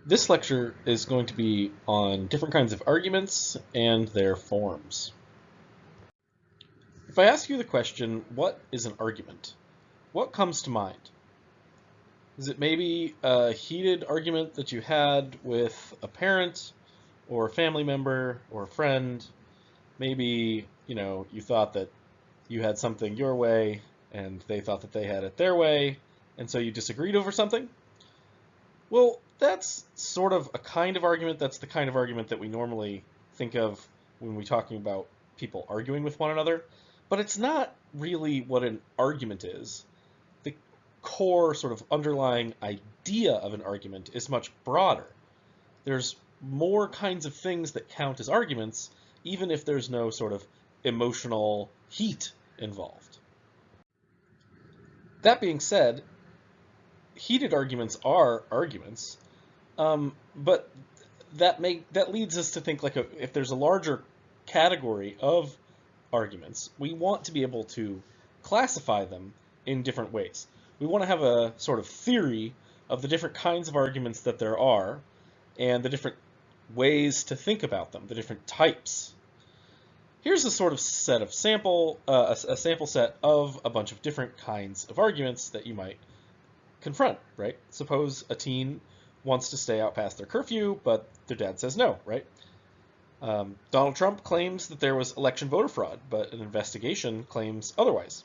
This lecture is going to be on different kinds of arguments and their forms. If I ask you the question, what is an argument? What comes to mind? Is it maybe a heated argument that you had with a parent or a family member or a friend? Maybe, you thought that you had something your way and they thought that they had it their way, and so you disagreed over something? Well, that's sort of a kind of argument. That's the kind of argument that we normally think of when we're talking about people arguing with one another. But it's not really what an argument is. The core sort of underlying idea of an argument is much broader. There's more kinds of things that count as arguments, even if there's no sort of emotional heat involved. That being said, heated arguments are arguments, but that leads us to think like if there's a larger category of arguments, we want to be able to classify them in different ways. We want to have a sort of theory of the different kinds of arguments that there are and the different ways to think about them, the different types. Here's a sort of set of a sample set of a bunch of different kinds of arguments that you might confront, right? Suppose a teen wants to stay out past their curfew, but their dad says no, right? Donald Trump claims that there was election voter fraud, but an investigation claims otherwise.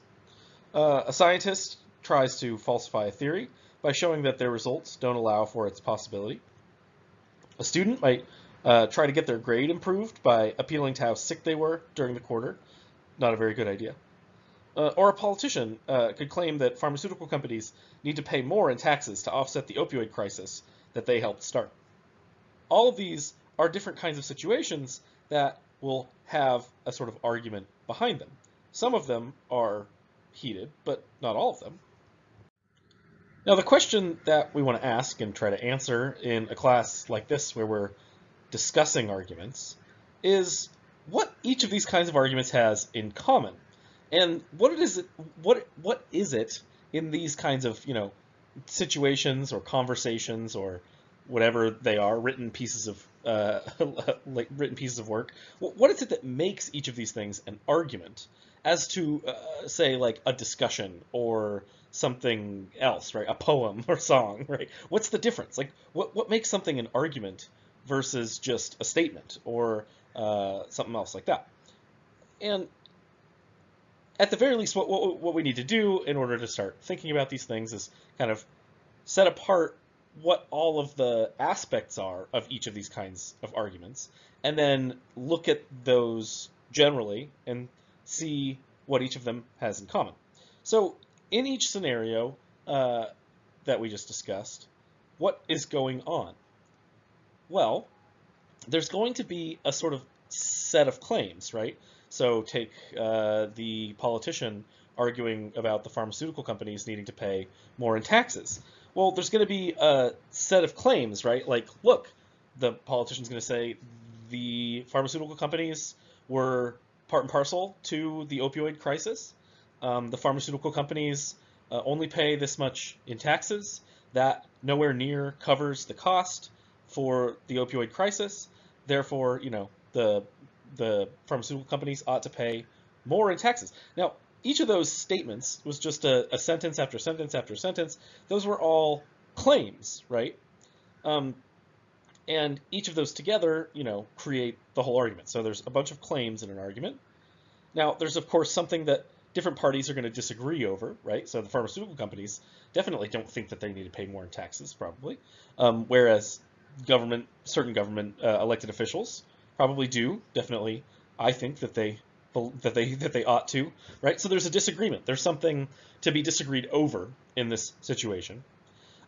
A scientist tries to falsify a theory by showing that their results don't allow for its possibility. A student might try to get their grade improved by appealing to how sick they were during the quarter. Not a very good idea. Or a politician could claim that pharmaceutical companies need to pay more in taxes to offset the opioid crisis that they helped start. All of these are different kinds of situations that will have a sort of argument behind them. Some of them are heated, but not all of them. Now, the question that we want to ask and try to answer in a class like this where we're discussing arguments is what each of these kinds of arguments has in common. And what is it in these kinds of, situations or conversations or whatever they are, written pieces of work? What is it that makes each of these things an argument, as to say like a discussion or something else, right? A poem or song, right? What's the difference? Like what makes something an argument versus just a statement or something else like that? And at the very least, what we need to do in order to start thinking about these things is kind of set apart what all of the aspects are of each of these kinds of arguments, and then look at those generally and see what each of them has in common. So in each scenario that we just discussed, what is going on? Well, there's going to be a sort of set of claims, right? So take the politician arguing about the pharmaceutical companies needing to pay more in taxes. Well, there's going to be a set of claims, right? Like, look, the politician's going to say the pharmaceutical companies were part and parcel to the opioid crisis. The pharmaceutical companies only pay this much in taxes. That nowhere near covers the cost for the opioid crisis. Therefore, the pharmaceutical companies ought to pay more in taxes. Now, each of those statements was just a sentence after sentence after sentence. Those were all claims, right? And each of those together, create the whole argument. So there's a bunch of claims in an argument. Now, there's, of course, something that different parties are going to disagree over, right? So the pharmaceutical companies definitely don't think that they need to pay more in taxes, probably, whereas certain government elected officials probably do. Definitely, I think that they ought to, right? So there's a disagreement. There's something to be disagreed over in this situation.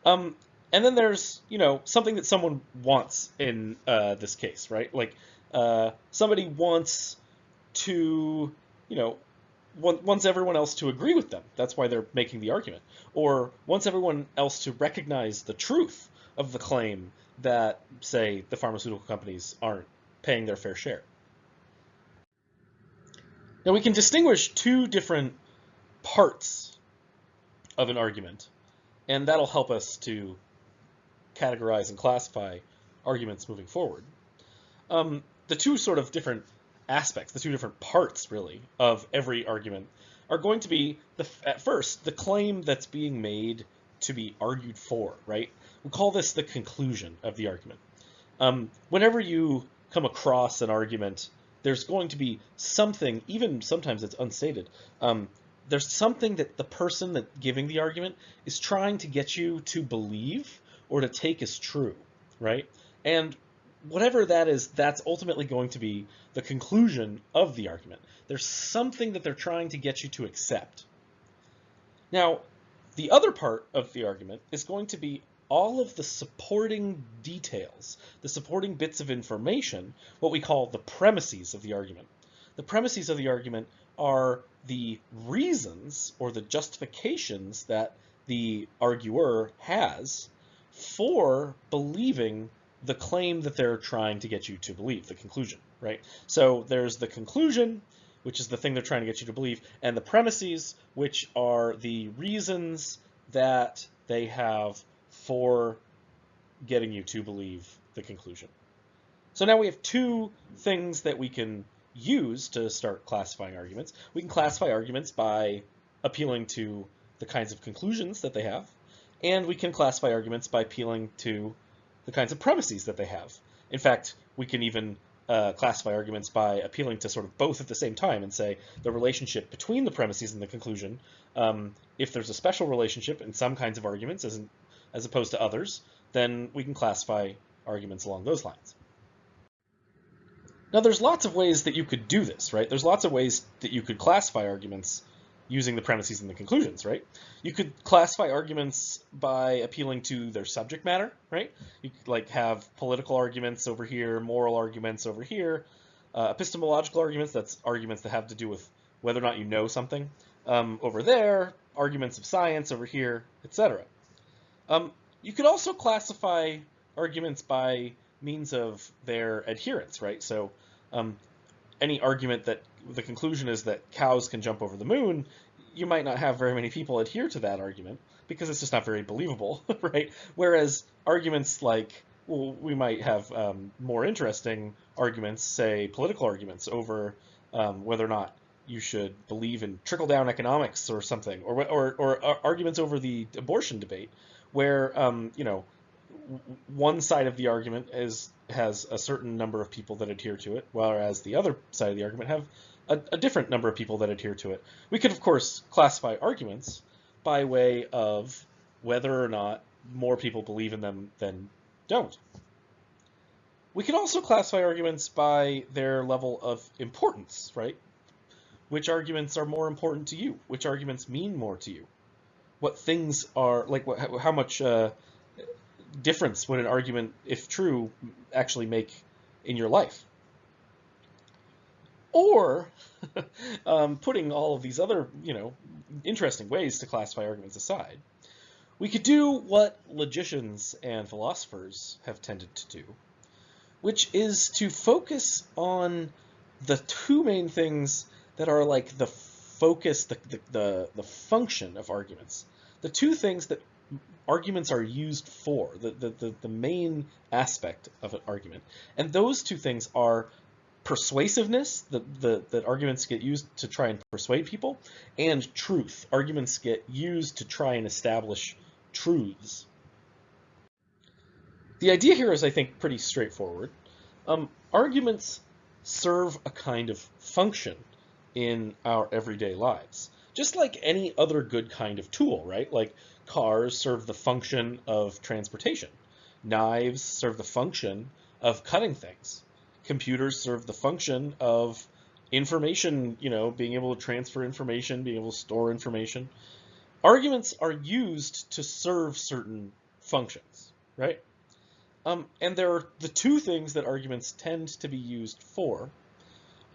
And then there's, something that someone wants in this case, right? Like somebody wants to, wants everyone else to agree with them. That's why they're making the argument. Or wants everyone else to recognize the truth of the claim that, say, the pharmaceutical companies aren't paying their fair share. Now, we can distinguish two different parts of an argument, and that'll help us to categorize and classify arguments moving forward. The two sort of different aspects, the two different parts, really, of every argument are going to be, at first, the claim that's being made to be argued for, right? We call this the conclusion of the argument. Whenever you come across an argument, there's going to be something, even sometimes it's unstated, there's something that the person that giving the argument is trying to get you to believe or to take as true, right? And whatever that is, that's ultimately going to be the conclusion of the argument. There's something that they're trying to get you to accept. Now, the other part of the argument is going to be all of the supporting details, the supporting bits of information, what we call the premises of the argument. The premises of the argument are the reasons or the justifications that the arguer has for believing the claim that they're trying to get you to believe, the conclusion, right? So there's the conclusion, which is the thing they're trying to get you to believe, and the premises, which are the reasons that they have for getting you to believe the conclusion. So now we have two things that we can use to start classifying arguments. We can classify arguments by appealing to the kinds of conclusions that they have, and we can classify arguments by appealing to the kinds of premises that they have. In fact, we can even classify arguments by appealing to sort of both at the same time and say the relationship between the premises and the conclusion. If there's a special relationship in some kinds of arguments as opposed to others, then we can classify arguments along those lines. Now, there's lots of ways that you could do this, right? There's lots of ways that you could classify arguments using the premises and the conclusions, right? You could classify arguments by appealing to their subject matter, right? You could like have political arguments over here, moral arguments over here, epistemological arguments, that's arguments that have to do with whether or not you know something, over there, arguments of science over here, etc. You could also classify arguments by means of their adherence, right? So any argument that the conclusion is that cows can jump over the moon, you might not have very many people adhere to that argument because it's just not very believable, right? Whereas arguments like, well, we might have more interesting arguments, say political arguments over whether or not you should believe in trickle-down economics or something, or arguments over the abortion debate, where one side of the argument has a certain number of people that adhere to it, whereas the other side of the argument have a different number of people that adhere to it. We could, of course, classify arguments by way of whether or not more people believe in them than don't. We can also classify arguments by their level of importance, right? Which arguments are more important to you? Which arguments mean more to you? What things are, like, how much difference would an argument, if true, actually make in your life? Or, putting all of these other, interesting ways to classify arguments aside, we could do what logicians and philosophers have tended to do, which is to focus on the two main things that are like the focus, the function of arguments. The two things that arguments are used for, the main aspect of an argument. And those two things are persuasiveness, that arguments get used to try and persuade people, and truth. Arguments get used to try and establish truths. The idea here is, I think, pretty straightforward. Arguments serve a kind of function in our everyday lives, just like any other good kind of tool, right? Like cars serve the function of transportation. Knives serve the function of cutting things. Computers serve the function of information, being able to transfer information, being able to store information. Arguments are used to serve certain functions, right? And there are the two things that arguments tend to be used for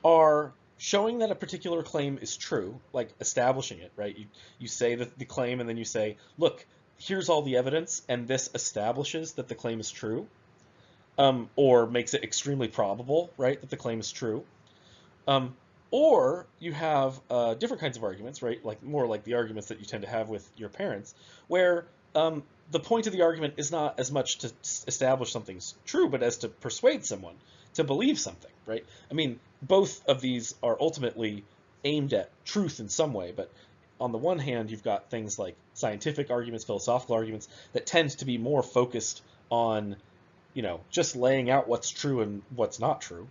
are showing that a particular claim is true, like establishing it, right? You say the claim and then you say, look, here's all the evidence, and this establishes that the claim is true. Or makes it extremely probable, right, that the claim is true. Or you have different kinds of arguments, right, like more like the arguments that you tend to have with your parents, where the point of the argument is not as much to establish something's true, but as to persuade someone to believe something, right? I mean, both of these are ultimately aimed at truth in some way, but on the one hand, you've got things like scientific arguments, philosophical arguments that tend to be more focused on, just laying out what's true and what's not true.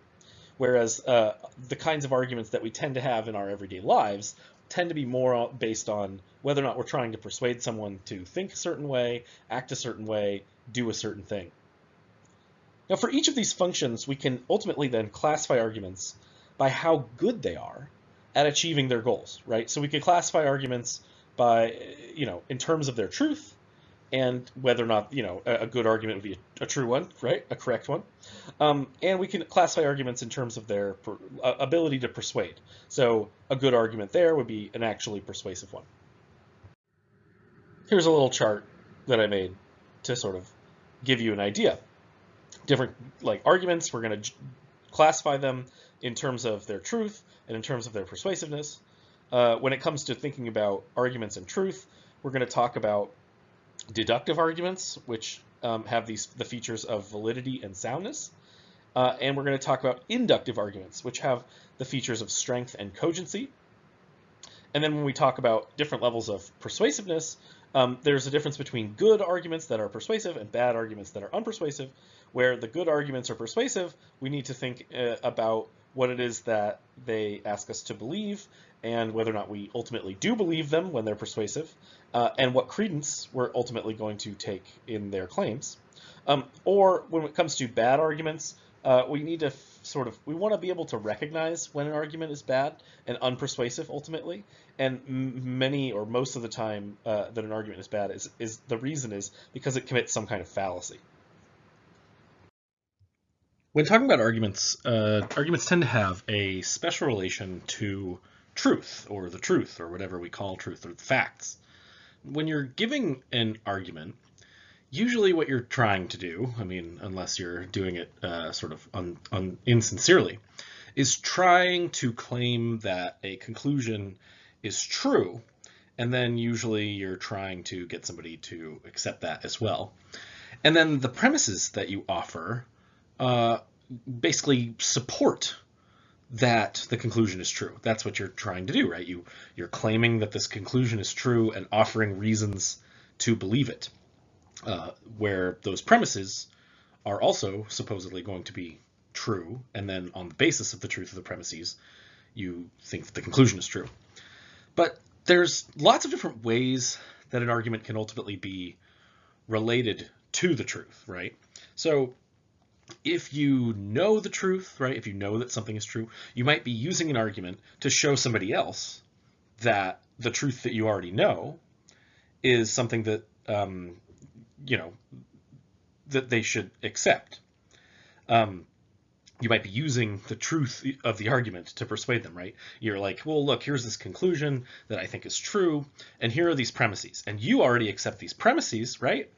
Whereas the kinds of arguments that we tend to have in our everyday lives tend to be more based on whether or not we're trying to persuade someone to think a certain way, act a certain way, do a certain thing. Now, for each of these functions, we can ultimately then classify arguments by how good they are at achieving their goals, right? So we could classify arguments by, in terms of their truth, and whether or not, a good argument would be a true one, right? A correct one. And we can classify arguments in terms of their ability to persuade. So a good argument there would be an actually persuasive one. Here's a little chart that I made to sort of give you an idea. Different arguments, we're going to classify them in terms of their truth and in terms of their persuasiveness. When it comes to thinking about arguments and truth, we're going to talk about deductive arguments, which have the features of validity and soundness. And we're going to talk about inductive arguments, which have the features of strength and cogency. And then when we talk about different levels of persuasiveness, there's a difference between good arguments that are persuasive and bad arguments that are unpersuasive. Where the good arguments are persuasive, we need to think about what it is that they ask us to believe and whether or not we ultimately do believe them when they're persuasive, and what credence we're ultimately going to take in their claims. Or when it comes to bad arguments, we need to we want to be able to recognize when an argument is bad and unpersuasive ultimately. And many or most of the time that an argument is bad is the reason is because it commits some kind of fallacy. When talking about arguments, arguments tend to have a special relation to truth, or the truth, or whatever we call truth, or the facts. When you're giving an argument, usually what you're trying to do, unless you're doing it sort of insincerely, is trying to claim that a conclusion is true, and then usually you're trying to get somebody to accept that as well. And then the premises that you offer basically support that the conclusion is true. That's what you're trying to do, right? You're claiming that this conclusion is true and offering reasons to believe it, where those premises are also supposedly going to be true, and then on the basis of the truth of the premises, you think that the conclusion is true. But there's lots of different ways that an argument can ultimately be related to the truth, right? So if you know the truth, right, if you know that something is true, you might be using an argument to show somebody else that the truth that you already know is something that, that they should accept. You might be using the truth of the argument to persuade them, right? You're like, well, look, here's this conclusion that I think is true, and here are these premises. And you already accept these premises, right?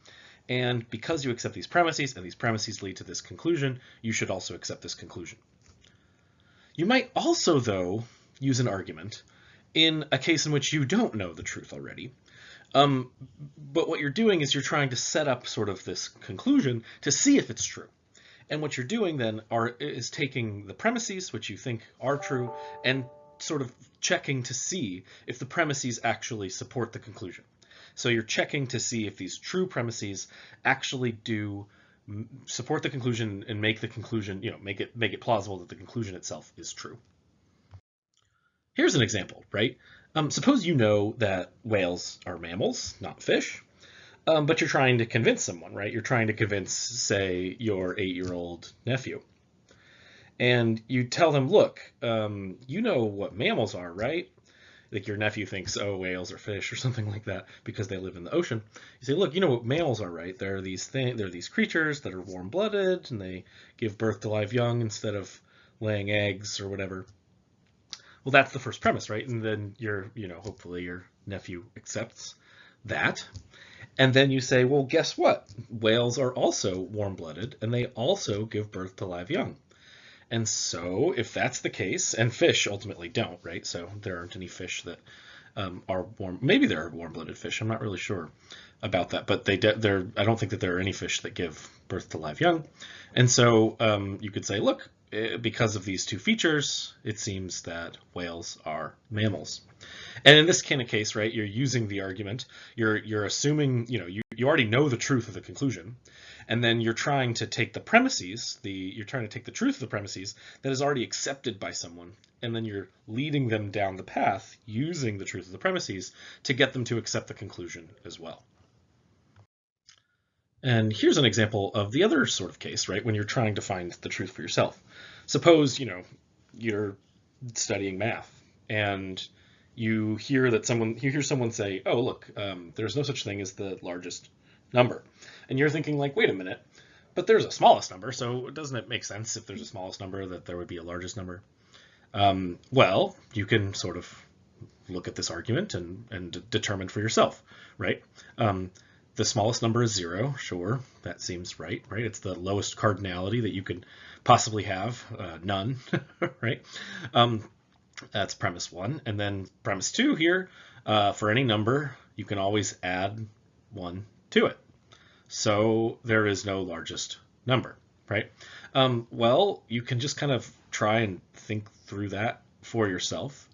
And because you accept these premises, and these premises lead to this conclusion, you should also accept this conclusion. You might also, though, use an argument in a case in which you don't know the truth already. But what you're doing is you're trying to set up sort of this conclusion to see if it's true. And what you're doing then is taking the premises, which you think are true, and sort of checking to see if the premises actually support the conclusion. So you're checking to see if these true premises actually do support the conclusion and make the conclusion, make it plausible that the conclusion itself is true. Here's an example, right? Suppose you know that whales are mammals, not fish, but you're trying to convince someone, right? You're trying to convince, say, your 8-year-old nephew. And you tell them, look, you know what mammals are, right? Like your nephew thinks, oh, whales are fish or something like that because they live in the ocean. You say, look, you know what mammals are, right? They're these creatures that are warm-blooded, and they give birth to live young instead of laying eggs or whatever. Well, that's the first premise, right? And then hopefully your nephew accepts that. And then you say, well, guess what? Whales are also warm-blooded, and they also give birth to live young. And so if that's the case, and fish ultimately don't, right? So there aren't any fish that are warm. Maybe there are warm-blooded fish. I'm not really sure about that, but I don't think that there are any fish that give birth to live young. And so you could say, look, because of these two features, it seems that whales are mammals. And in this kind of case, right, you're using the argument, you're assuming, you already know the truth of the conclusion, and then you're trying to take the premises, you're trying to take the truth of the premises that is already accepted by someone, and then you're leading them down the path using the truth of the premises to get them to accept the conclusion as well. And here's an example of the other sort of case, right, when you're trying to find the truth for yourself. Suppose, you're studying math and you hear someone say, oh, look, there's no such thing as the largest number. And you're thinking like, wait a minute, but there's a smallest number, so doesn't it make sense if there's a smallest number that there would be a largest number? Well, you can sort of look at this argument and determine for yourself, right? The smallest number is 0, sure, that seems right? It's the lowest cardinality that you could possibly have, none, right? That's premise 1. And then premise 2 here, for any number, you can always add 1 to it. So there is no largest number, right? Well, you can just kind of try and think through that for yourself.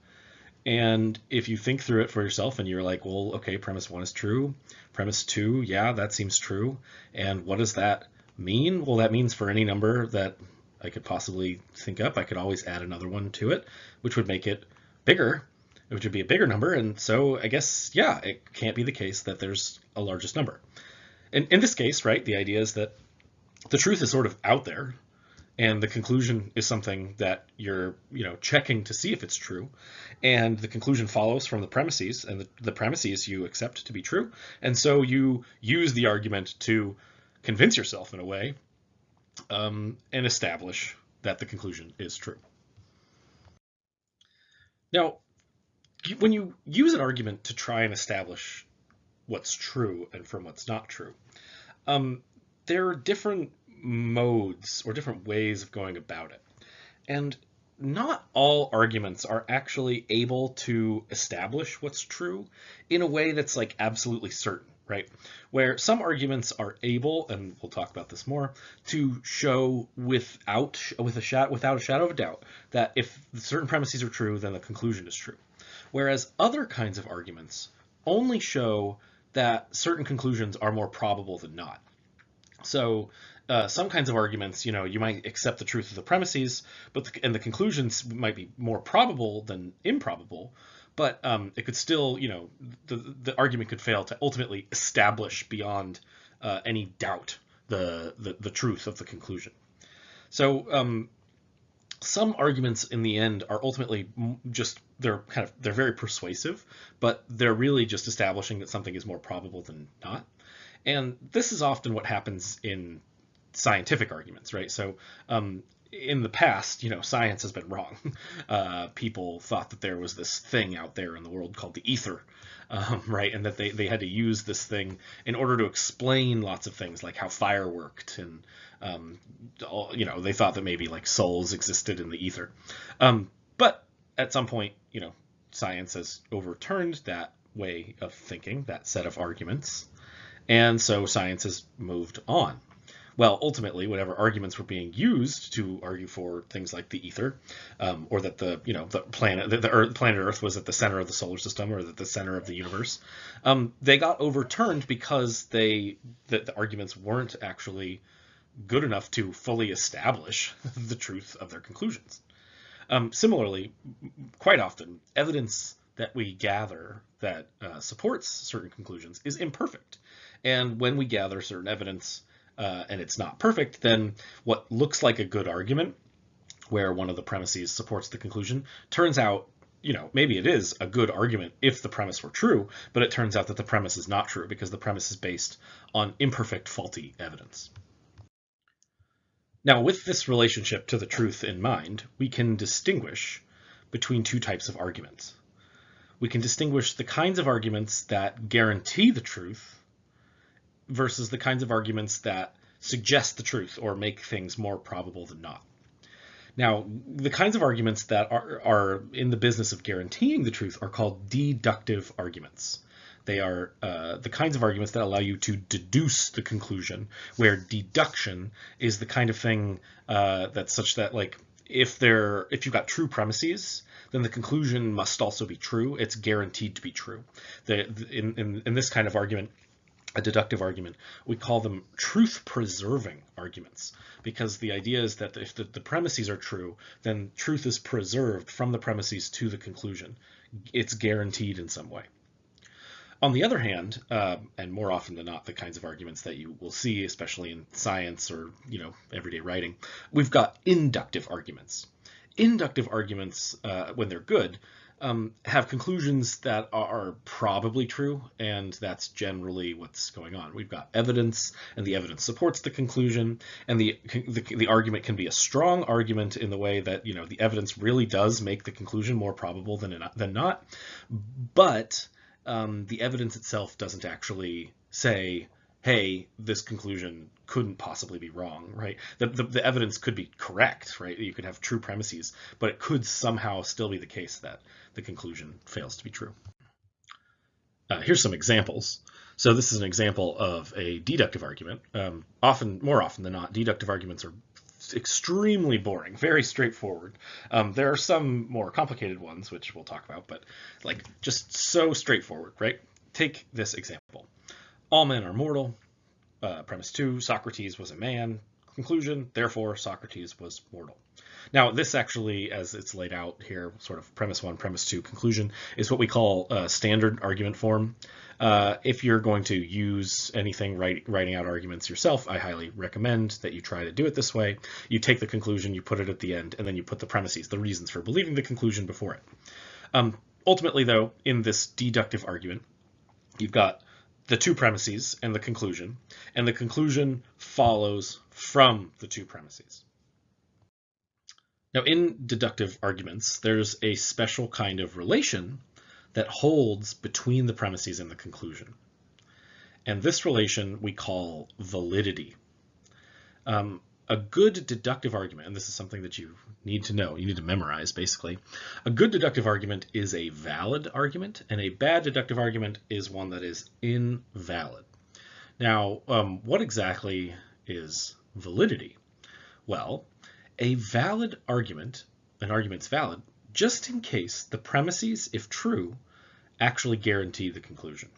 And if you think through it for yourself and you're like, well, okay, premise 1 is true. Premise 2, yeah, that seems true. And what does that mean? Well, that means for any number that I could possibly think up, I could always add another 1 to it, which would make it bigger, which would be a bigger number. And so I guess, yeah, it can't be the case that there's a largest number. And in this case, right, the idea is that the truth is sort of out there, and the conclusion is something that you're, checking to see if it's true. And the conclusion follows from the premises, and the premises you accept to be true. And so you use the argument to convince yourself in a way, and establish that the conclusion is true. Now, when you use an argument to try and establish what's true and from what's not true, there are different modes or different ways of going about it. And not all arguments are actually able to establish what's true in a way that's like absolutely certain, right? Where some arguments are able, and we'll talk about this more, to show without a shadow of a doubt that if certain premises are true, then the conclusion is true. Whereas other kinds of arguments only show that certain conclusions are more probable than not. So some kinds of arguments, you might accept the truth of the premises, and the conclusions might be more probable than improbable, but it could still, the argument could fail to ultimately establish beyond any doubt the truth of the conclusion. So some arguments in the end are ultimately just, they're very persuasive, but they're really just establishing that something is more probable than not. And this is often what happens in scientific arguments, right? So in the past, science has been wrong. People thought that there was this thing out there in the world called the ether, right? And that they had to use this thing in order to explain lots of things, like how fire worked, and they thought that maybe like souls existed in the ether. But at some point, science has overturned that way of thinking, that set of arguments. And so science has moved on. Well, ultimately, whatever arguments were being used to argue for things like the ether, or that the planet Earth was at the center of the solar system, or at the center of the universe, they got overturned because the arguments weren't actually good enough to fully establish the truth of their conclusions. Similarly, quite often, evidence that we gather that supports certain conclusions is imperfect. And when we gather certain evidence and it's not perfect, then what looks like a good argument, where one of the premises supports the conclusion, turns out, maybe it is a good argument if the premise were true, but it turns out that the premise is not true because the premise is based on imperfect, faulty evidence. Now, with this relationship to the truth in mind, we can distinguish between two types of arguments. We can distinguish the kinds of arguments that guarantee the truth versus the kinds of arguments that suggest the truth or make things more probable than not. Now, the kinds of arguments that are in the business of guaranteeing the truth are called deductive arguments. They are the kinds of arguments that allow you to deduce the conclusion, where deduction is the kind of thing that's such that, like, if you've got true premises, then the conclusion must also be true. It's guaranteed to be true. In this kind of argument, a deductive argument, we call them truth-preserving arguments, because the idea is that if the premises are true, then truth is preserved from the premises to the conclusion. It's guaranteed in some way. On the other hand, and more often than not, the kinds of arguments that you will see, especially in science or everyday writing, we've got inductive arguments. Inductive arguments, when they're good, have conclusions that are probably true, and that's generally what's going on. We've got evidence, and the evidence supports the conclusion, and the argument can be a strong argument in the way that the evidence really does make the conclusion more probable than not, but the evidence itself doesn't actually say, hey, this conclusion couldn't possibly be wrong, right? The evidence could be correct, right? You could have true premises, but it could somehow still be the case that the conclusion fails to be true. Here's some examples. So this is an example of a deductive argument. More often than not, deductive arguments are extremely boring, very straightforward. There are some more complicated ones, which we'll talk about, but just so straightforward, right? Take this example. All men are mortal. Premise 2, Socrates was a man. Conclusion, therefore, Socrates was mortal. Now, this actually, as it's laid out here, sort of premise 1, premise 2, conclusion, is what we call standard argument form. If you're going to use anything writing out arguments yourself, I highly recommend that you try to do it this way. You take the conclusion, you put it at the end, and then you put the premises, the reasons for believing the conclusion before it. Ultimately, though, in this deductive argument, you've got the two premises and the conclusion follows from the two premises. Now, in deductive arguments, there's a special kind of relation that holds between the premises and the conclusion. And this relation we call validity. A good deductive argument, and this is something that you need to know, you need to memorize basically. A good deductive argument is a valid argument, and a bad deductive argument is one that is invalid. Now, what exactly is validity? Well, a valid argument, an argument's valid, just in case the premises, if true, actually guarantee the conclusion.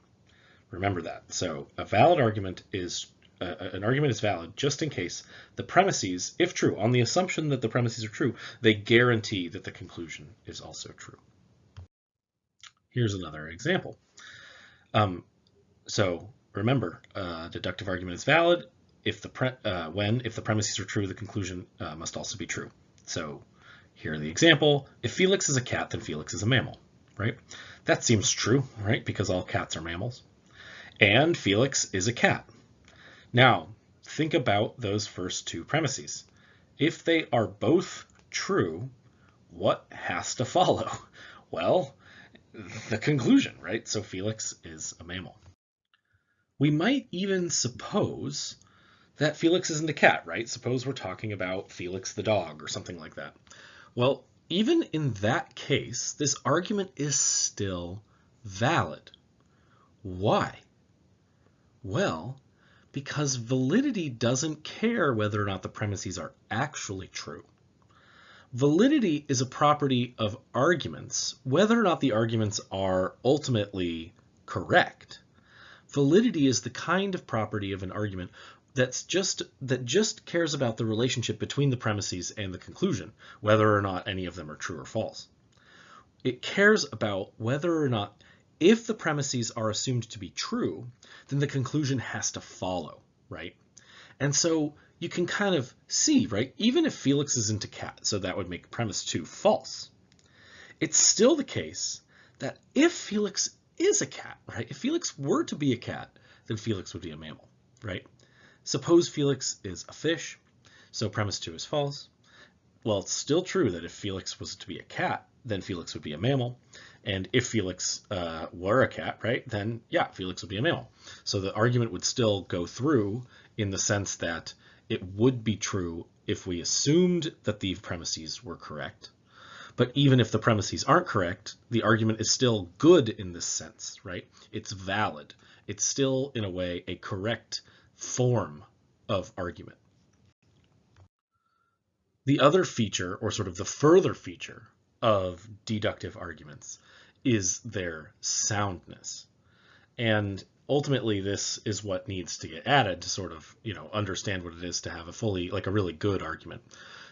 Remember that. So a valid argument is an argument is valid just in case the premises, if true, on the assumption that the premises are true, they guarantee that the conclusion is also true. Here's another example. So remember, deductive argument is valid if the premises are true, the conclusion must also be true. So here the example: if Felix is a cat, then Felix is a mammal, right? That seems true, right? Because all cats are mammals. And Felix is a cat. Now, think about those first two premises. If they are both true, what has to follow? Well, the conclusion, right? So Felix is a mammal. We might even suppose that Felix isn't a cat, right? Suppose we're talking about Felix the dog or something like that. Well, even in that case, this argument is still valid. Why? Well, because validity doesn't care whether or not the premises are actually true. Validity is a property of arguments, whether or not the arguments are ultimately correct. Validity is the kind of property of an argument that just cares about the relationship between the premises and the conclusion, whether or not any of them are true or false. It cares about whether or not, if the premises are assumed to be true, then the conclusion has to follow, right? And so you can kind of see, right? Even if Felix isn't a cat, so that would make premise 2 false, it's still the case that if Felix is a cat, right? If Felix were to be a cat, then Felix would be a mammal, right? Suppose Felix is a fish, so premise 2 is false. Well, it's still true that if Felix was to be a cat, then Felix would be a mammal. And if Felix were a cat, right, then yeah, Felix would be a mammal. So the argument would still go through in the sense that it would be true if we assumed that the premises were correct. But even if the premises aren't correct, the argument is still good in this sense, right? It's valid. It's still, in a way, a correct form of argument. The other feature, or sort of the further feature of deductive arguments, is their soundness. And ultimately, this is what needs to get added to sort of, understand what it is to have a really good argument.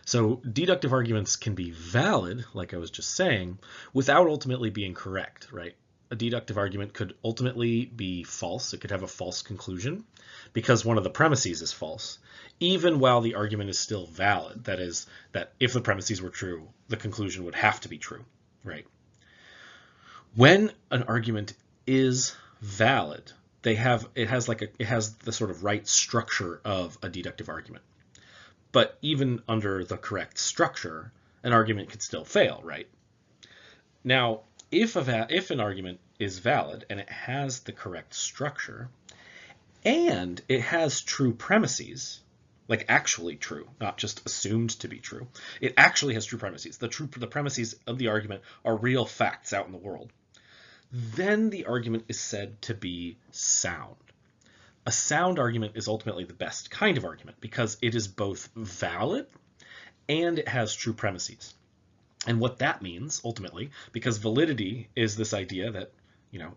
So deductive arguments can be valid, like I was just saying, without ultimately being correct, right? A deductive argument could ultimately be false. It could have a false conclusion because one of the premises is false, even while the argument is still valid. That is, that if the premises were true, the conclusion would have to be true, right? When an argument is valid, it has the sort of right structure of a deductive argument. But even under the correct structure, an argument could still fail, right? Now, if an argument is valid and it has the correct structure and it has true premises, like actually true, not just assumed to be true, it actually has true premises. The premises of the argument are real facts out in the world. Then the argument is said to be sound. A sound argument is ultimately the best kind of argument because it is both valid and it has true premises. And what that means, ultimately, because validity is this idea that,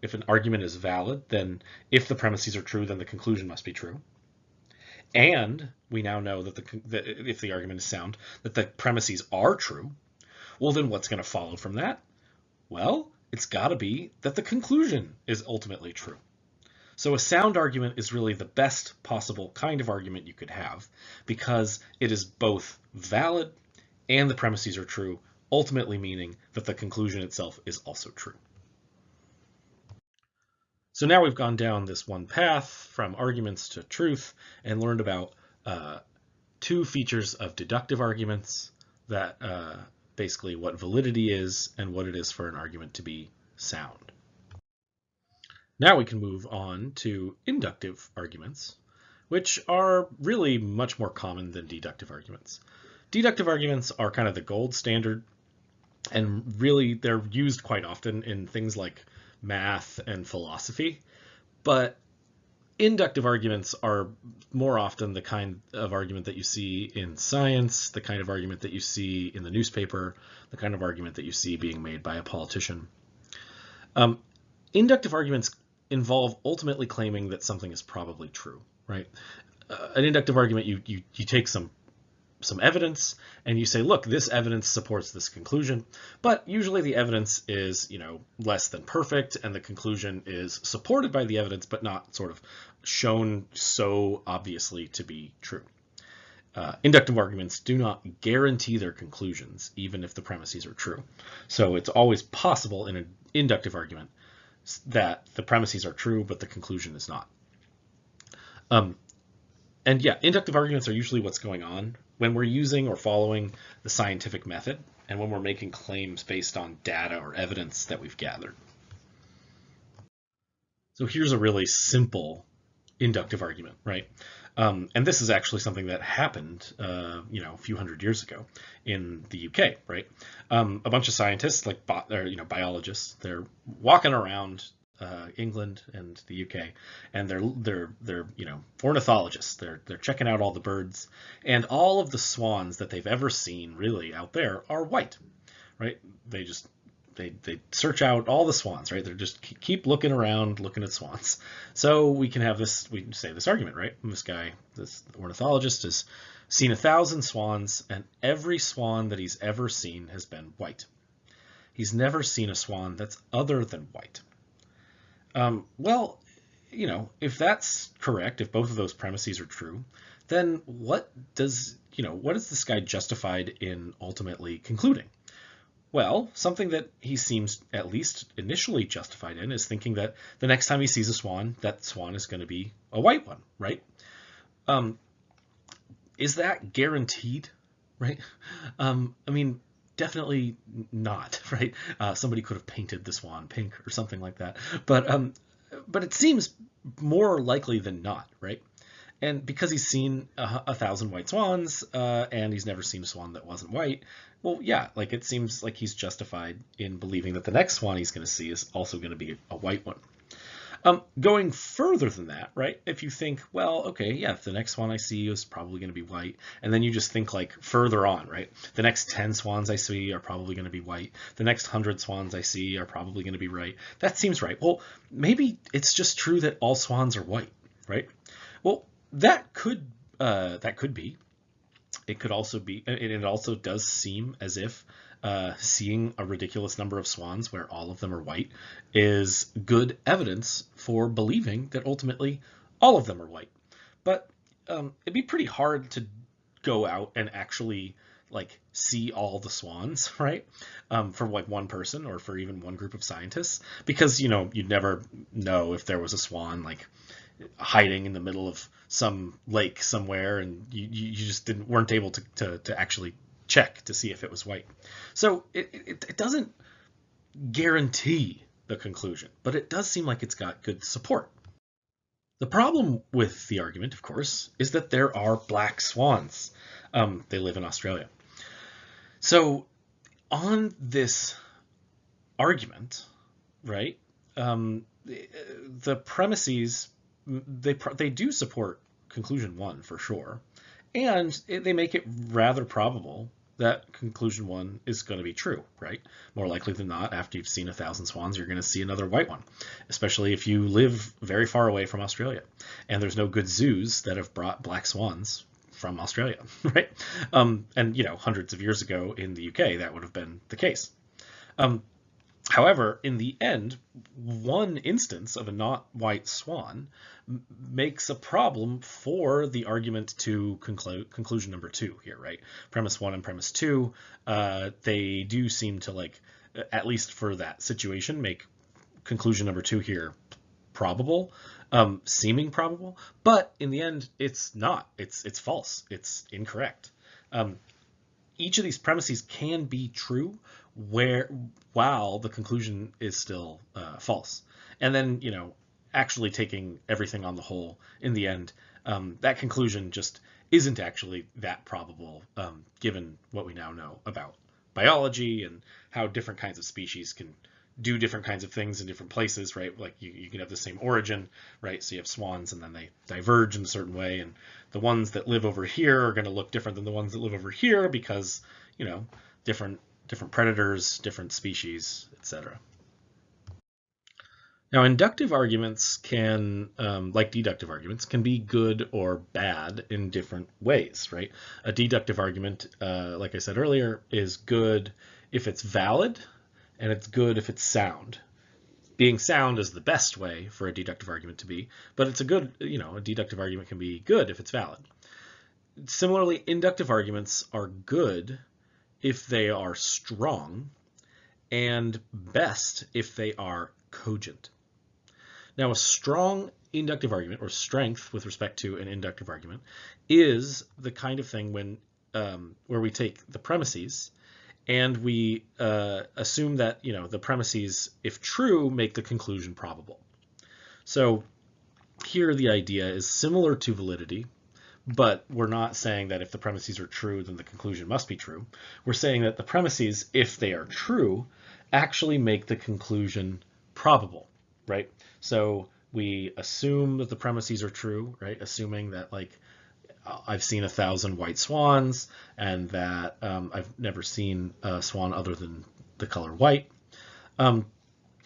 if an argument is valid, then if the premises are true, then the conclusion must be true. And we now know that if the argument is sound, that the premises are true. Well, then what's going to follow from that? Well, it's got to be that the conclusion is ultimately true. So a sound argument is really the best possible kind of argument you could have because it is both valid and the premises are true, ultimately meaning that the conclusion itself is also true. So now we've gone down this one path from arguments to truth and learned about two features of deductive arguments, that basically what validity is and what it is for an argument to be sound. Now we can move on to inductive arguments, which are really much more common than deductive arguments. Deductive arguments are kind of the gold standard, and really they're used quite often in things like math and philosophy, but inductive arguments are more often the kind of argument that you see in science, the kind of argument that you see in the newspaper, the kind of argument that you see being made by a politician. Inductive arguments involve ultimately claiming that something is probably true, right? An inductive argument, you take some evidence and you say, look, this evidence supports this conclusion, but usually the evidence is, less than perfect, and the conclusion is supported by the evidence, but not sort of shown so obviously to be true. Inductive arguments do not guarantee their conclusions, even if the premises are true. So it's always possible in an inductive argument that the premises are true, but the conclusion is not. And yeah, inductive arguments are usually what's going on when we're using or following the scientific method and when we're making claims based on data or evidence that we've gathered. So here's a really simple inductive argument, right? And this is actually something that happened, a few hundred years ago in the UK, right? A bunch of scientists, like biologists, they're walking around England and the UK, and they're ornithologists. They're checking out all the birds, and all of the swans that they've ever seen really out there are white, right? They search out all the swans, right? They're just keep looking around, looking at swans. So we can say this argument, right? This ornithologist has seen 1,000 swans, and every swan that he's ever seen has been white. He's never seen a swan that's other than white. Well, if that's correct, if both of those premises are true, then what is this guy justified in ultimately concluding? Well, something that he seems at least initially justified in is thinking that the next time he sees a swan, that swan is going to be a white one, right? Is that guaranteed, right? Definitely not, right? Somebody could have painted the swan pink or something like that, but it seems more likely than not, right? And because he's seen 1,000 white swans, and he's never seen a swan that wasn't white, well, yeah, like it seems like he's justified in believing that the next swan he's going to see is also going to be a white one. Going further than that, right? If you think, well, okay, yeah, the next swan I see is probably going to be white, and then you just think like further on, right? The next 10 swans I see are probably going to be white. The next 100 swans I see are probably going to be right. That seems right. Well, maybe it's just true that all swans are white, right? Well, that could be. It could also be, and it also does seem as if seeing a ridiculous number of swans where all of them are white is good evidence for believing that ultimately all of them are white. But it'd be pretty hard to go out and actually like see all the swans, right? For like one person or for even one group of scientists, because you'd never know if there was a swan like hiding in the middle of some lake somewhere, and you just weren't able to actually check to see if it was white. So it doesn't guarantee the conclusion, but it does seem like it's got good support. The problem with the argument, of course, is that there are black swans. They live in Australia. So on this argument, right, the premises, they do support conclusion one for sure, and they make it rather probable that conclusion one is going to be true, right? More likely than not, after you've seen 1,000 swans, you're going to see another white one, especially if you live very far away from Australia, and there's no good zoos that have brought black swans from Australia, right? And hundreds of years ago in the UK, that would have been the case. However, in the end, one instance of a not white swan makes a problem for the argument to conclusion number two here, right? Premise one and premise two, they do seem to, like, at least for that situation, make conclusion number two here probable, seeming probable, but in the end, it's not. It's false. It's incorrect. Each of these premises can be true while the conclusion is still false. And then, actually taking everything on the whole, in the end, that conclusion just isn't actually that probable, given what we now know about biology and how different kinds of species can do different kinds of things in different places, right? Like you can have the same origin, right? So you have swans and then they diverge in a certain way, and the ones that live over here are going to look different than the ones that live over here because, different predators, different species, etc. Now, inductive arguments can, like deductive arguments, can be good or bad in different ways, right? A deductive argument, like I said earlier, is good if it's valid, and it's good if it's sound. Being sound is the best way for a deductive argument to be, but it's a deductive argument can be good if it's valid. Similarly, inductive arguments are good if they are strong, and best if they are cogent. Now, a strong inductive argument, or strength with respect to an inductive argument, is the kind of thing where we take the premises and we assume that the premises, if true, make the conclusion probable. So here the idea is similar to validity, but we're not saying that if the premises are true, then the conclusion must be true. We're saying that the premises, if they are true, actually make the conclusion probable, right? So we assume that the premises are true, right? Assuming that, like, I've seen 1,000 white swans, and that I've never seen a swan other than the color white.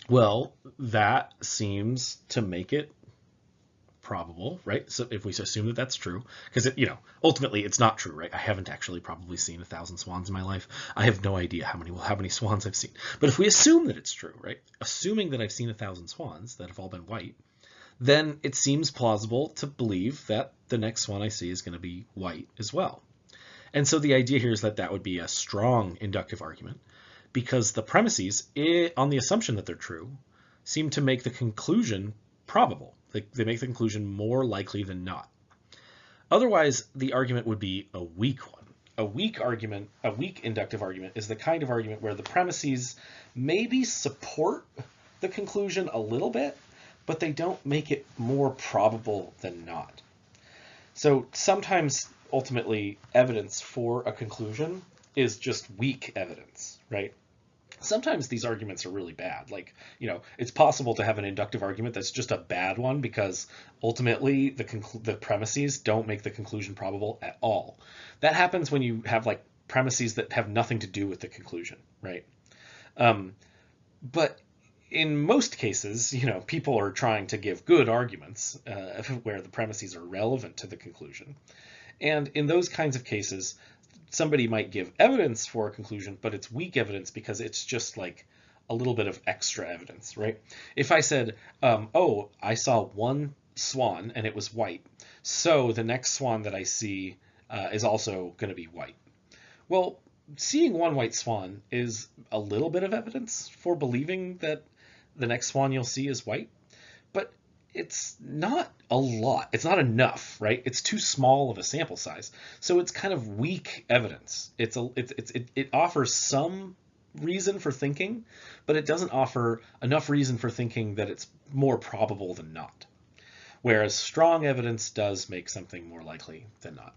Well, that seems to make it probable, right? So if we assume that that's true, because ultimately it's not true, right? I haven't actually probably seen 1,000 swans in my life. I have no idea how many swans I've seen. But if we assume that it's true, right? Assuming that I've seen 1,000 swans that have all been white, then it seems plausible to believe that the next one I see is going to be white as well. And so the idea here is that would be a strong inductive argument, because the premises, on the assumption that they're true, seem to make the conclusion probable. They make the conclusion more likely than not. Otherwise, the argument would be a weak one. A weak inductive argument is the kind of argument where the premises maybe support the conclusion a little bit, but they don't make it more probable than not. So sometimes, ultimately, evidence for a conclusion is just weak evidence, right? Sometimes these arguments are really bad. Like, it's possible to have an inductive argument that's just a bad one because ultimately the premises don't make the conclusion probable at all. That happens when you have like premises that have nothing to do with the conclusion, right? But in most cases, people are trying to give good arguments where the premises are relevant to the conclusion. And in those kinds of cases, somebody might give evidence for a conclusion, but it's weak evidence because it's just like a little bit of extra evidence, right? If I said, oh, I saw one swan and it was white, so the next swan that I see is also going to be white. Well, seeing one white swan is a little bit of evidence for believing that the next swan you'll see is white, but it's not a lot. It's not enough, right? It's too small of a sample size. So it's kind of weak evidence. It offers some reason for thinking, but it doesn't offer enough reason for thinking that it's more probable than not. Whereas strong evidence does make something more likely than not.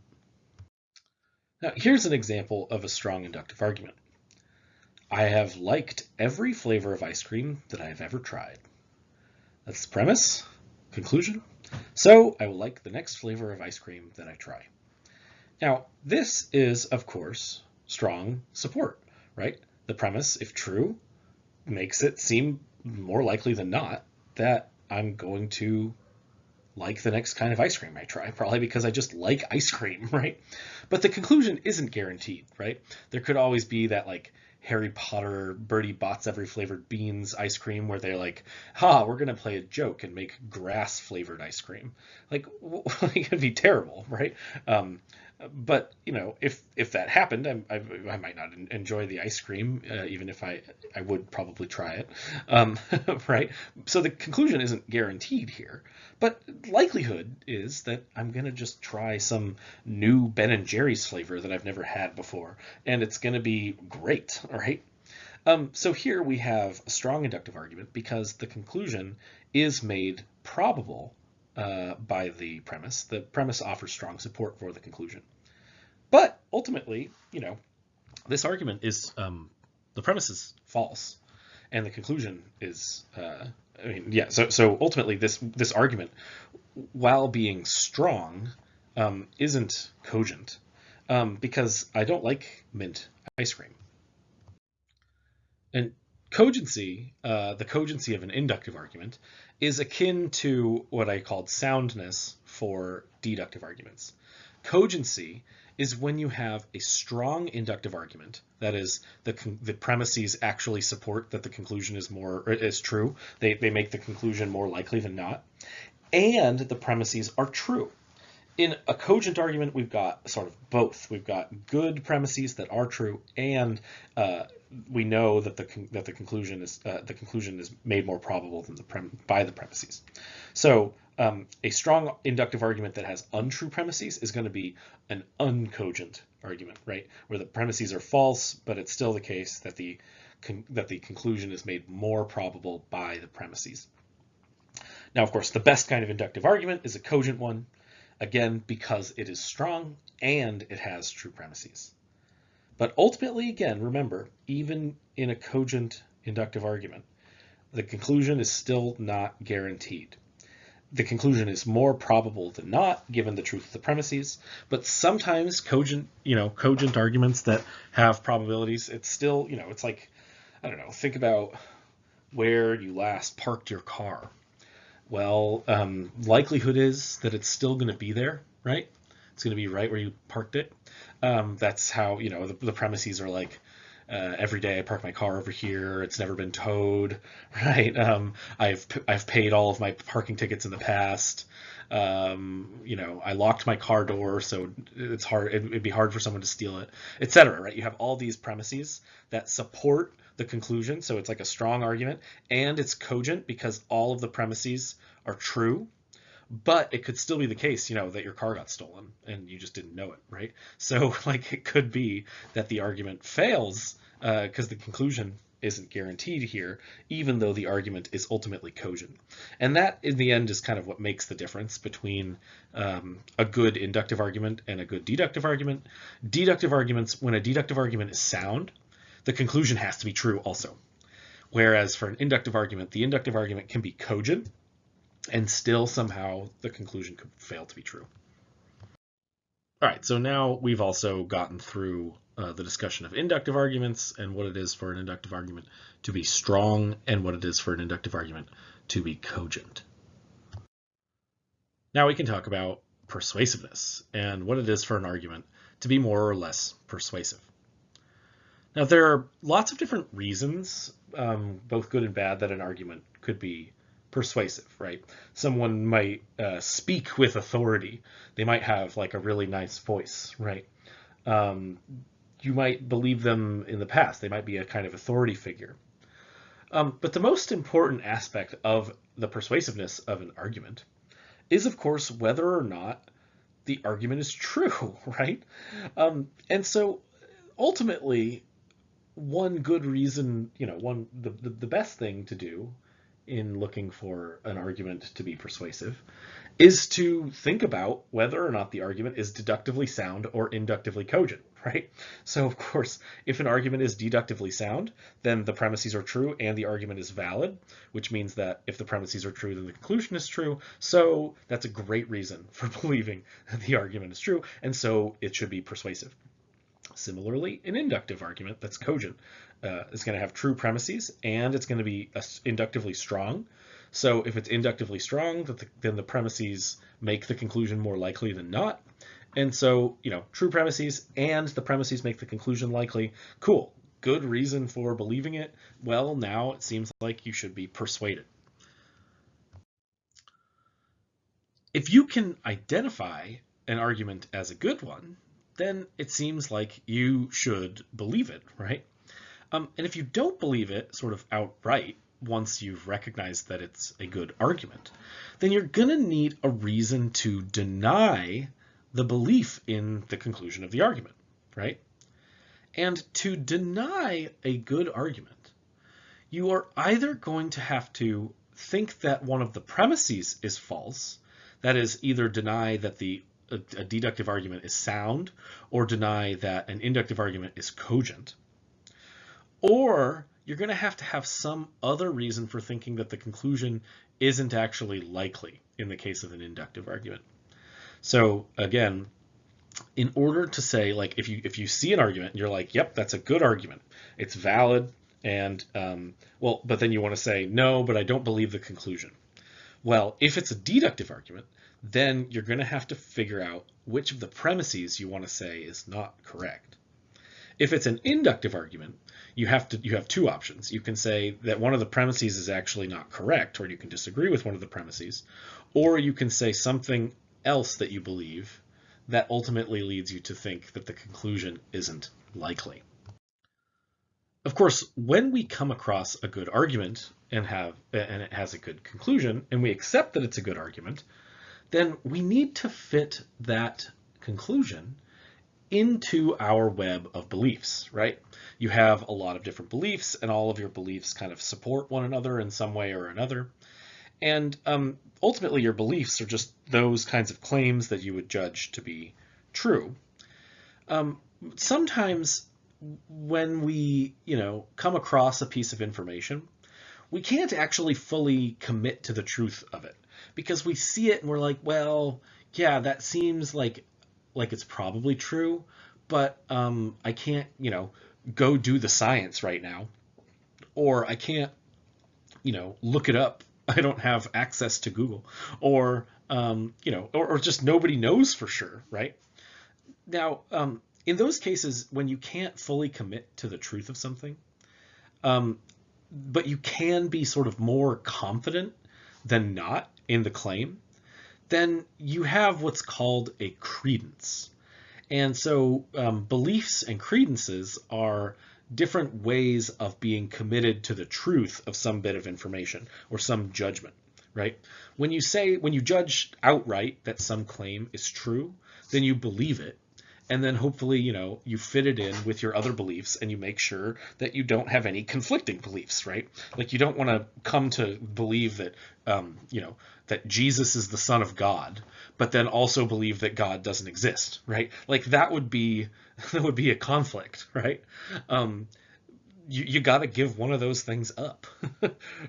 Now, here's an example of a strong inductive argument. I have liked every flavor of ice cream that I have ever tried. That's the premise. Conclusion. So I will like the next flavor of ice cream that I try. Now, this is, of course, strong support, right? The premise, if true, makes it seem more likely than not that I'm going to like the next kind of ice cream I try, probably because I just like ice cream, right? But the conclusion isn't guaranteed, right? There could always be that like Harry Potter, Bertie Bott's every flavored beans ice cream where they're like, we're going to play a joke and make grass flavored ice cream. Like, it could be terrible, right? But if that happened, I might not enjoy the ice cream, even if I would probably try it, right? So the conclusion isn't guaranteed here, but likelihood is that I'm gonna just try some new Ben and Jerry's flavor that I've never had before, and it's gonna be great, all right? So here we have a strong inductive argument because the conclusion is made probable by the premise. The premise offers strong support for the conclusion. But ultimately, this argument is the premise is false, and the conclusion is, So ultimately, this argument, while being strong, isn't cogent because I don't like mint ice cream. And cogency, the cogency of an inductive argument, is akin to what I called soundness for deductive arguments. Cogency is when you have a strong inductive argument, that is, the premises actually support that the conclusion is true. They make the conclusion more likely than not, and the premises are true. In a cogent argument, we've got sort of both. We've got good premises that are true, and we know that the conclusion is made more probable than by the premises. So a strong inductive argument that has untrue premises is going to be an uncogent argument, right? Where the premises are false, but it's still the case that the conclusion is made more probable by the premises. Now, of course, the best kind of inductive argument is a cogent one, again, because it is strong and it has true premises. But ultimately, again, remember, even in a cogent inductive argument, the conclusion is still not guaranteed. The conclusion is more probable than not, given the truth of the premises, but sometimes cogent arguments that have probabilities, it's still, it's like, I don't know, think about where you last parked your car. Well, likelihood is that it's still going to be there, right? It's going to be right where you parked it. That's how, the premises are like, every day I park my car over here. It's never been towed, right? I've paid all of my parking tickets in the past. I locked my car door, so it's hard. It'd be hard for someone to steal it, etc. Right? You have all these premises that support the conclusion, so it's like a strong argument, and it's cogent because all of the premises are true. But it could still be the case, that your car got stolen and you just didn't know it, right? So, it could be that the argument fails because the conclusion isn't guaranteed here, even though the argument is ultimately cogent. And that, in the end, is kind of what makes the difference between a good inductive argument and a good deductive argument. Deductive arguments, when a deductive argument is sound, the conclusion has to be true also. Whereas for an inductive argument, the inductive argument can be cogent, and still somehow the conclusion could fail to be true. All right, so now we've also gotten through the discussion of inductive arguments and what it is for an inductive argument to be strong and what it is for an inductive argument to be cogent. Now we can talk about persuasiveness and what it is for an argument to be more or less persuasive. Now there are lots of different reasons, both good and bad, that an argument could be persuasive, right? Someone might speak with authority. They might have like a really nice voice, right? You might believe them in the past. They might be a kind of authority figure. But the most important aspect of the persuasiveness of an argument is, of course, whether or not the argument is true, right? And so ultimately, one good reason, the best thing to do in looking for an argument to be persuasive is to think about whether or not the argument is deductively sound or inductively cogent, right? So of course, if an argument is deductively sound, then the premises are true and the argument is valid, which means that if the premises are true, then the conclusion is true. So that's a great reason for believing that the argument is true, and so it should be persuasive. Similarly, an inductive argument that's cogent is going to have true premises and it's going to be inductively strong. So if it's inductively strong, then the premises make the conclusion more likely than not. And so, true premises and the premises make the conclusion likely. Cool. Good reason for believing it. Well, now it seems like you should be persuaded. If you can identify an argument as a good one, then it seems like you should believe it, right? And if you don't believe it sort of outright, once you've recognized that it's a good argument, then you're going to need a reason to deny the belief in the conclusion of the argument, right? And to deny a good argument, you are either going to have to think that one of the premises is false, that is, either deny that a deductive argument is sound or deny that an inductive argument is cogent, or you're going to have some other reason for thinking that the conclusion isn't actually likely in the case of an inductive argument. So again, in order to say, like, if you see an argument and you're like, yep, that's a good argument, it's valid, and but then you want to say, no, but I don't believe the conclusion. Well, if it's a deductive argument, then you're going to have to figure out which of the premises you want to say is not correct. If it's an inductive argument, you have two options. You can say that one of the premises is actually not correct, or you can disagree with one of the premises, or you can say something else that you believe that ultimately leads you to think that the conclusion isn't likely. Of course, when we come across a good argument and it has a good conclusion, and we accept that it's a good argument, then we need to fit that conclusion into our web of beliefs, right? You have a lot of different beliefs, and all of your beliefs kind of support one another in some way or another. And ultimately, your beliefs are just those kinds of claims that you would judge to be true. Sometimes when we, come across a piece of information, we can't actually fully commit to the truth of it, because we see it and we're like, well, yeah, that seems like it's probably true, but I can't, go do the science right now, or I can't, look it up. I don't have access to Google, or or just nobody knows for sure, right? Now, in those cases, when you can't fully commit to the truth of something, but you can be sort of more confident than not in the claim, then you have what's called a credence. And so beliefs and credences are different ways of being committed to the truth of some bit of information or some judgment, right? When you judge outright that some claim is true, then you believe it. and then hopefully, you fit it in with your other beliefs, and you make sure that you don't have any conflicting beliefs, right? Like, you don't want to come to believe that, that Jesus is the Son of God, but then also believe that God doesn't exist, right? Like, that would be a conflict, right? You got to give one of those things up.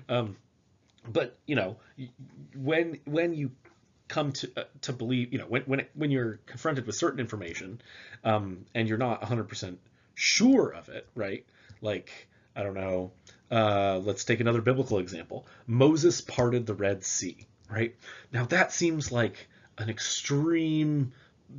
um, but when you come to believe, when you're confronted with certain information, and you're not 100% sure of it, right? Like, I don't know, let's take another biblical example. Moses parted the Red Sea, right? Now that seems like an extreme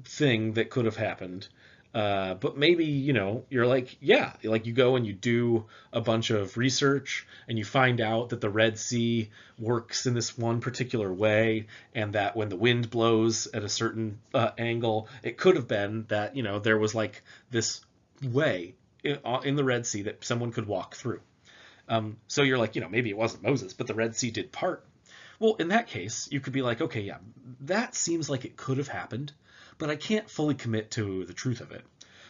thing that could have happened. But maybe, you're like, yeah, like, you go and you do a bunch of research, and you find out that the Red Sea works in this one particular way, and that when the wind blows at a certain angle, it could have been that, there was like this way in the Red Sea that someone could walk through. So you're like, maybe it wasn't Moses, but the Red Sea did part. Well, in that case, you could be like, okay, yeah, that seems like it could have happened, but I can't fully commit to the truth of it.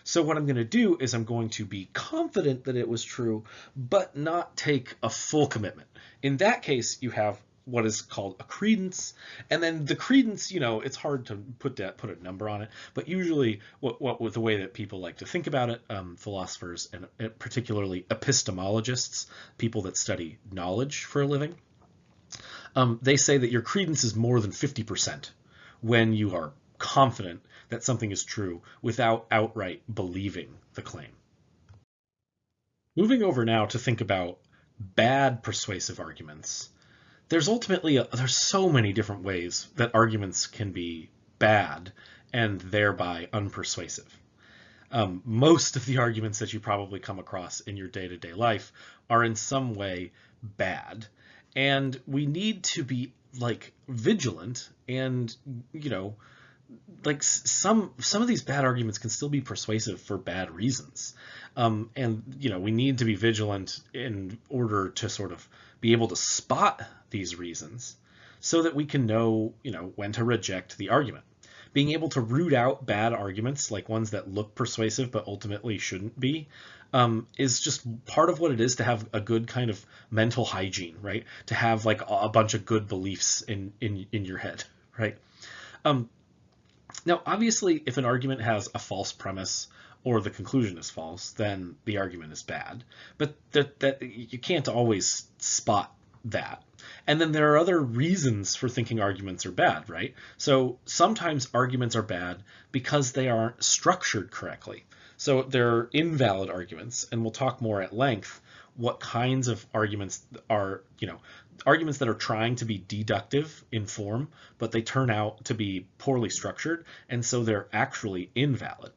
So what I'm going to do is I'm going to be confident that it was true, but not take a full commitment. In that case, you have what is called a credence, and then the credence, it's hard to put a number on it, but usually what with the way that people like to think about it, philosophers and particularly epistemologists, people that study knowledge for a living, they say that your credence is more than 50% when you are confident that something is true without outright believing the claim. Moving over now to think about bad persuasive arguments, there's so many different ways that arguments can be bad and thereby unpersuasive. Most of the arguments that you probably come across in your day-to-day life are in some way bad, and we need to be like vigilant, and like some of these bad arguments can still be persuasive for bad reasons, and we need to be vigilant in order to sort of be able to spot these reasons so that we can know when to reject the argument. Being able to root out bad arguments, like ones that look persuasive but ultimately shouldn't be, is just part of what it is to have a good kind of mental hygiene, right? To have like a bunch of good beliefs in your head, right? Now, obviously, if an argument has a false premise or the conclusion is false, then the argument is bad. But that you can't always spot that. And then there are other reasons for thinking arguments are bad, right? So sometimes arguments are bad because they aren't structured correctly. So they're invalid arguments, and we'll talk more at length what kinds of arguments are, arguments that are trying to be deductive in form, but they turn out to be poorly structured, and so they're actually invalid.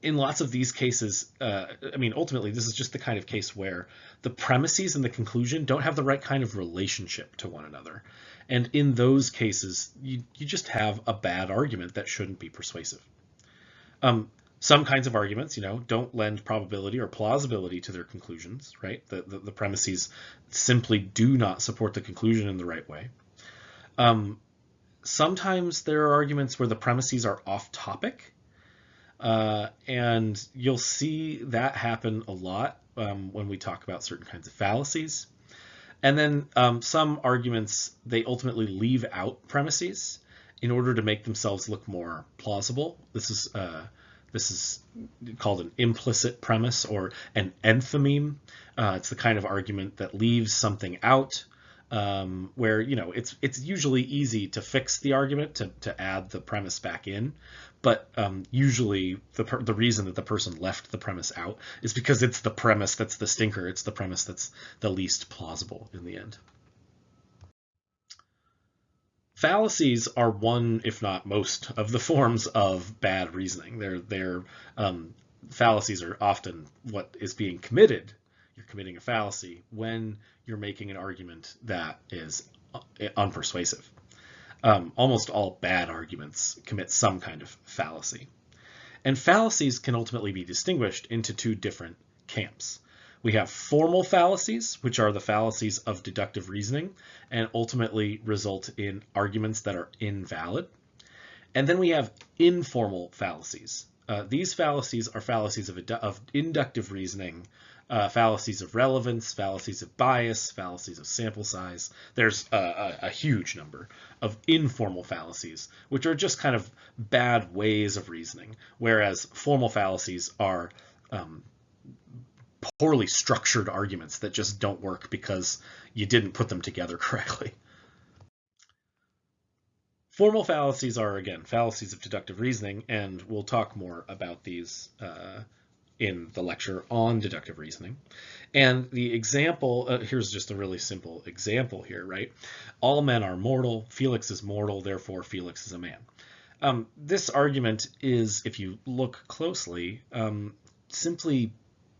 In lots of these cases, ultimately, this is just the kind of case where the premises and the conclusion don't have the right kind of relationship to one another. And in those cases, you just have a bad argument that shouldn't be persuasive. Some kinds of arguments, don't lend probability or plausibility to their conclusions, right? The premises simply do not support the conclusion in the right way. Sometimes there are arguments where the premises are off topic, and you'll see that happen a lot when we talk about certain kinds of fallacies. And then some arguments, they ultimately leave out premises in order to make themselves look more plausible. This is called an implicit premise or an enthymeme. It's the kind of argument that leaves something out, where it's usually easy to fix the argument to add the premise back in, but usually the reason that the person left the premise out is because it's the premise that's the stinker. It's the premise that's the least plausible in the end. Fallacies are one, if not most, of the forms of bad reasoning. Fallacies are often what is being committed. You're committing a fallacy when you're making an argument that is unpersuasive. Almost all bad arguments commit some kind of fallacy. And fallacies can ultimately be distinguished into two different camps. We have formal fallacies, which are the fallacies of deductive reasoning and ultimately result in arguments that are invalid. And then we have informal fallacies. These fallacies are fallacies of inductive reasoning, fallacies of relevance, fallacies of bias, fallacies of sample size. There's a huge number of informal fallacies, which are just kind of bad ways of reasoning, whereas formal fallacies are poorly structured arguments that just don't work because you didn't put them together correctly. Formal fallacies are, again, fallacies of deductive reasoning, and we'll talk more about these in the lecture on deductive reasoning. And the example, here's just a really simple example here, right? All men are mortal, Felix is mortal, therefore Felix is a man. This argument is, if you look closely, simply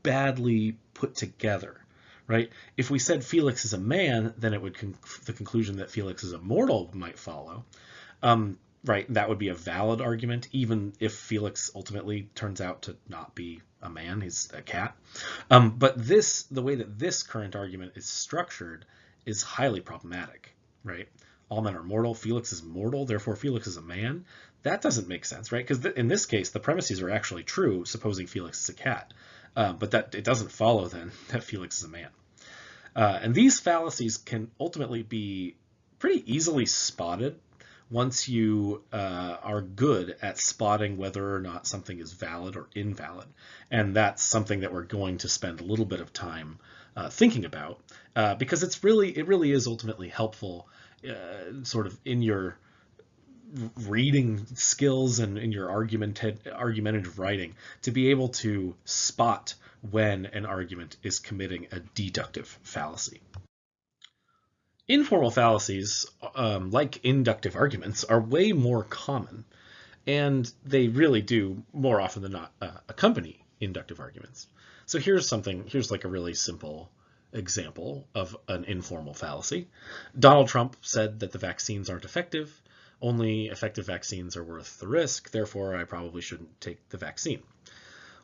badly put together, right? If we said Felix is a man, then it would the conclusion that Felix is a mortal might follow. Right, that would be a valid argument, even if Felix ultimately turns out to not be a man, he's a cat. But the way that this current argument is structured is highly problematic, right? All men are mortal, Felix is mortal, therefore Felix is a man. That doesn't make sense, right? Because in this case, the premises are actually true, supposing Felix is a cat. But that it doesn't follow then that Felix is a man. And these fallacies can ultimately be pretty easily spotted once you are good at spotting whether or not something is valid or invalid. And that's something that we're going to spend a little bit of time thinking about, because it really is ultimately helpful sort of in your reading skills and in your argumentative writing to be able to spot when an argument is committing a deductive fallacy. Informal fallacies, like inductive arguments, are way more common, and they really do, more often than not, accompany inductive arguments. So here's like a really simple example of an informal fallacy. Donald Trump said that the vaccines aren't effective. Only effective vaccines are worth the risk, therefore I probably shouldn't take the vaccine.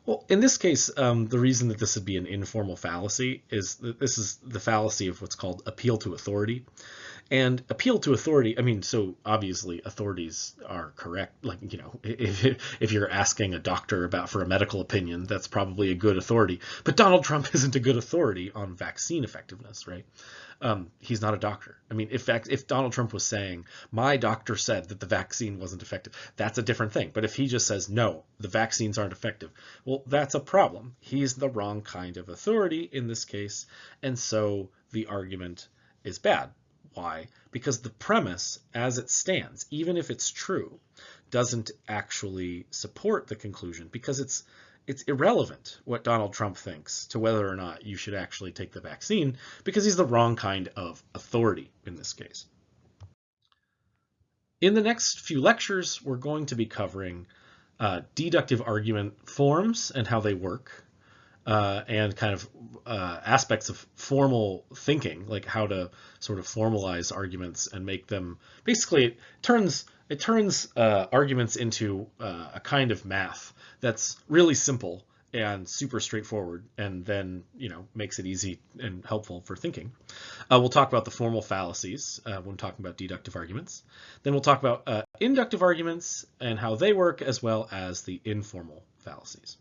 Well, in this case, the reason that this would be an informal fallacy is that this is the fallacy of what's called appeal to authority. And appeal to authority, I mean, so obviously authorities are correct. Like, you know, if you're asking a doctor for a medical opinion, that's probably a good authority. But Donald Trump isn't a good authority on vaccine effectiveness, right? He's not a doctor. I mean, if Donald Trump was saying, my doctor said that the vaccine wasn't effective, that's a different thing. But if he just says, no, the vaccines aren't effective, well, that's a problem. He's the wrong kind of authority in this case, and so the argument is bad. Why? Because the premise, as it stands, even if it's true, doesn't actually support the conclusion, because it's irrelevant what Donald Trump thinks to whether or not you should actually take the vaccine, because he's the wrong kind of authority in this case. In the next few lectures, we're going to be covering deductive argument forms and how they work, and kind of aspects of formal thinking, like how to sort of formalize arguments and make them, basically it turns arguments into a kind of math that's really simple and super straightforward, and then, you know, makes it easy and helpful for thinking. We'll talk about the formal fallacies when talking about deductive arguments. Then we'll talk about inductive arguments and how they work, as well as the informal fallacies.